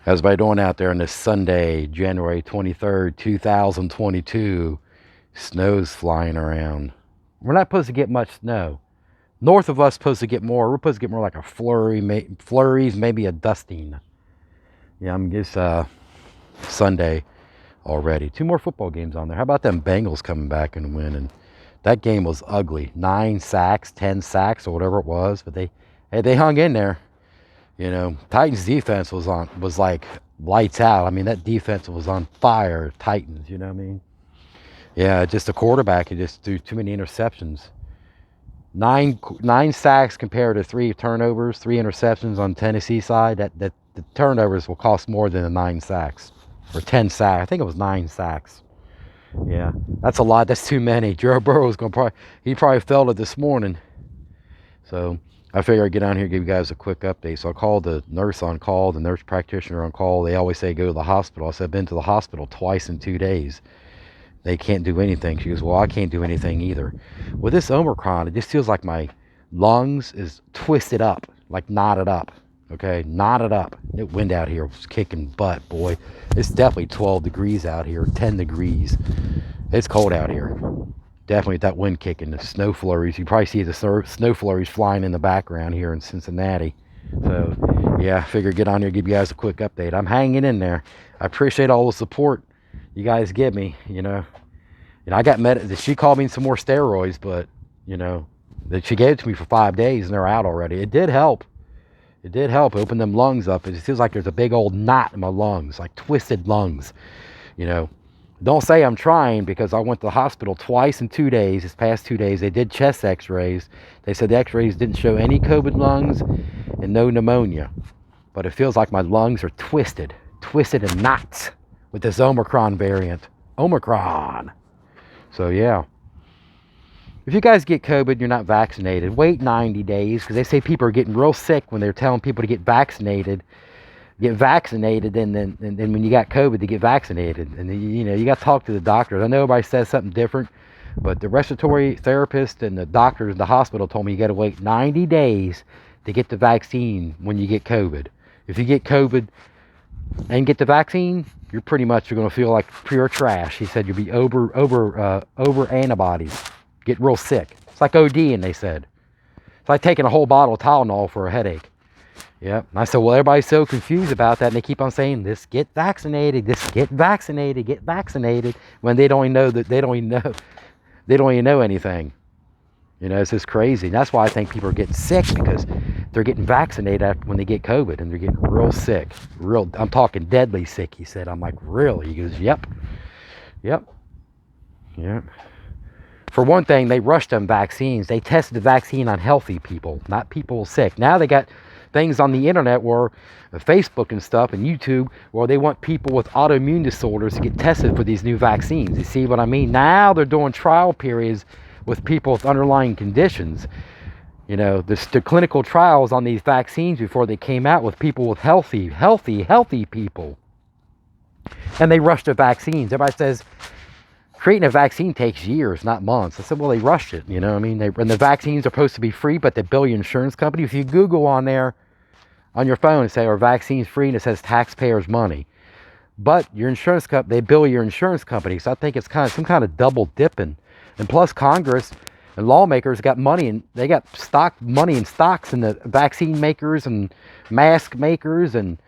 How's everybody doing out there on this Sunday, January 23rd, 2022? Snow's flying around. We're not supposed to get much snow. North of us supposed to get more. We're supposed to get more like a flurries, maybe a dusting. Yeah, I'm just Sunday already. 2 more football games on there. How about them Bengals coming back and winning? That game was ugly. 9 sacks, 10 sacks, or whatever it was, but they hung in there. You know, Titans defense was like lights out. I mean, that defense was on fire. Titans, you know what I mean? Yeah, just a quarterback. He just threw too many interceptions. Nine sacks compared to 3 turnovers, 3 interceptions on Tennessee side. That the turnovers will cost more than the 9 sacks or 10 sacks. I think it was 9 sacks. Yeah, that's a lot. That's too many. Joe Burrow's he probably felt it this morning. So I figured I'd get down here and give you guys a quick update. So I called the nurse on call, the nurse practitioner on call. They always say go to the hospital. I said I've been to the hospital twice in 2 days. They can't do anything. She goes, well, I can't do anything either. With this Omicron, it just feels like my lungs is twisted up, like knotted up. Okay, knotted up. The wind out here was kicking butt, boy. It's definitely 12 degrees out here, 10 degrees. It's cold out here. Definitely that wind kicking, the snow flurries. You probably see the snow flurries flying in the background here in Cincinnati. So, yeah, I figured get on here, give you guys a quick update. I'm hanging in there. I appreciate all the support you guys give me, you know. And I got she called me some more steroids, but, you know, that she gave it to me for 5 days and they're out already. It did help. It did help open them lungs up. It feels like there's a big old knot in my lungs, like twisted lungs, you know. Don't say I'm trying, because I went to the hospital twice in 2 days, this past 2 days. They did chest x-rays. They said the x-rays didn't show any COVID lungs and no pneumonia. But it feels like my lungs are twisted in knots with this Omicron variant. Omicron. So yeah. If you guys get COVID and you're not vaccinated, wait 90 days, because they say people are getting real sick when they're telling people to get vaccinated, and then when you got COVID, to get vaccinated. And you know, you got to talk to the doctors. I know everybody says something different, but the respiratory therapist and the doctors in the hospital told me you got to wait 90 days to get the vaccine when you get COVID. If you get COVID and get the vaccine, you're pretty much, you're going to feel like pure trash. He said you'll be over antibodies, get real sick. It's like ODing, they said. It's like taking a whole bottle of Tylenol for a headache. Yeah, and I said, well, everybody's so confused about that, and they keep on saying, this, get vaccinated, get vaccinated, when they don't even know that they don't even know anything. You know, it's just crazy. And that's why I think people are getting sick, because they're getting vaccinated after when they get COVID, and they're getting real sick. I'm talking deadly sick, he said. I'm like, really? He goes, yep. For one thing, they rushed them vaccines. They tested the vaccine on healthy people, not people sick. Now they got things on the internet where Facebook and stuff and YouTube where they want people with autoimmune disorders to get tested for these new vaccines. You see what I mean? Now they're doing trial periods with people with underlying conditions. You know, the clinical trials on these vaccines before they came out with people with healthy people. And they rushed the vaccines. Everybody says creating a vaccine takes years, not months. I said, well, they rushed it, you know what I mean? And the vaccines are supposed to be free, but they bill your insurance company. If you Google on there, on your phone, and say, are vaccines free? And it says taxpayers' money. But your insurance company, they bill your insurance company. So I think it's kind of some kind of double dipping. And plus Congress and lawmakers got money, and they got money in stocks in the vaccine makers and mask makers and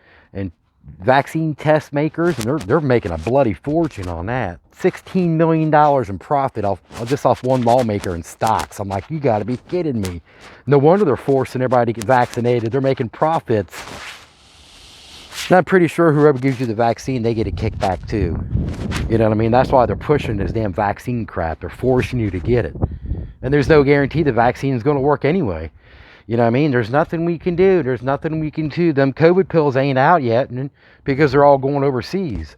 vaccine test makers, and they're making a bloody fortune on that. $16 million in profit off one lawmaker in stocks. I'm like, you got to be kidding me. No wonder they're forcing everybody to get vaccinated. They're making profits. And I'm pretty sure whoever gives you the vaccine, they get a kickback too. You know what I mean? That's why they're pushing this damn vaccine crap. They're forcing you to get it. And there's no guarantee the vaccine is going to work anyway. You know what I mean? There's nothing we can do. Them COVID pills ain't out yet, because they're all going overseas.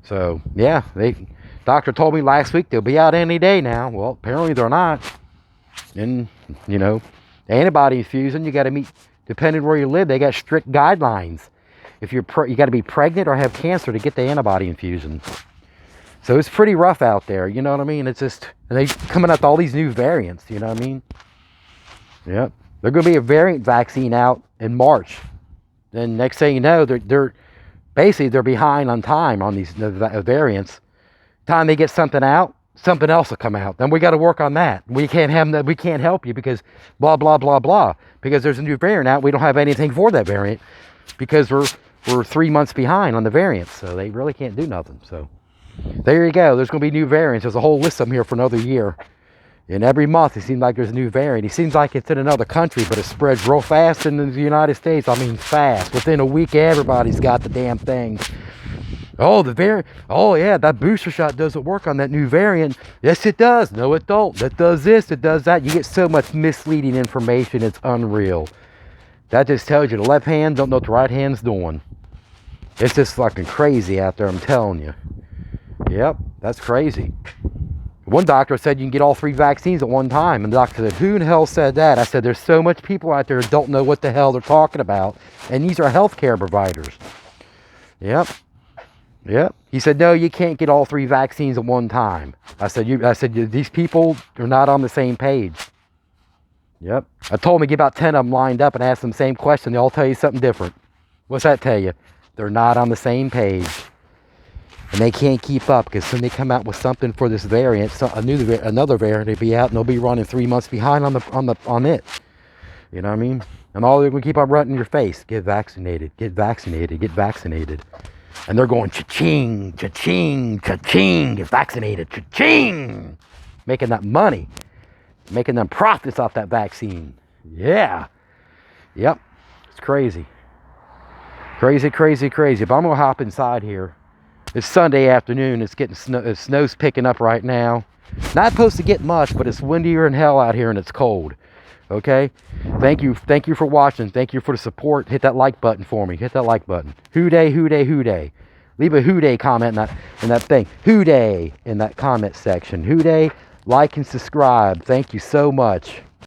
So, yeah, doctor told me last week they'll be out any day now. Well, apparently they're not. And, you know, antibody infusion, you got to meet, depending where you live, they got strict guidelines. If you got to be pregnant or have cancer to get the antibody infusion. So it's pretty rough out there, you know what I mean? It's just, and they coming up with all these new variants, you know what I mean? Yep. There's going to be a variant vaccine out in March. Then next thing you know, they're basically they're behind on time on these variants. Time they get something out, something else will come out. Then we got to work on that. We can't have that. We can't help you because blah blah blah blah. Because there's a new variant out, we don't have anything for that variant because we're 3 months behind on the variants. So they really can't do nothing. So there you go. There's going to be new variants. There's a whole list of them here for another year. And every month it seems like there's a new variant. It seems like it's in another country, but it spreads real fast in the United States. I mean, fast. Within a week, everybody's got the damn thing. Oh, the variant. Oh, yeah, that booster shot doesn't work on that new variant. Yes, it does. No, it don't. That does this. It does that. You get so much misleading information. It's unreal. That just tells you the left hand don't know what the right hand's doing. It's just fucking crazy out there, I'm telling you. Yep, that's crazy. One doctor said you can get all 3 vaccines at one time. And the doctor said, who in the hell said that? I said, there's so much people out there who don't know what the hell they're talking about. And these are healthcare providers. Yep. Yep. He said, no, you can't get all 3 vaccines at one time. I said, these people are not on the same page. Yep. I told them to get about 10 of them lined up and ask them the same question. They all tell you something different. What's that tell you? They're not on the same page. And they can't keep up because soon they come out with something for this variant, so another variant will be out, and they'll be running 3 months behind on it. You know what I mean? And all they're going to keep on running in your face: get vaccinated, get vaccinated, get vaccinated. And they're going cha-ching, cha-ching, cha-ching, get vaccinated, cha-ching, making that money, making them profits off that vaccine. Yeah, yep, it's crazy, crazy, crazy, crazy. But I'm gonna hop inside here. It's Sunday afternoon. It's getting snow's picking up right now. Not supposed to get much, but it's windier than hell out here and it's cold. Okay? Thank you for watching. Thank you for the support. Hit that like button for me. Hit that like button. Hoo day, hoo day, hoo day. Leave a hoo day comment in that thing. Hoo day in that comment section. Hoo day, like and subscribe. Thank you so much.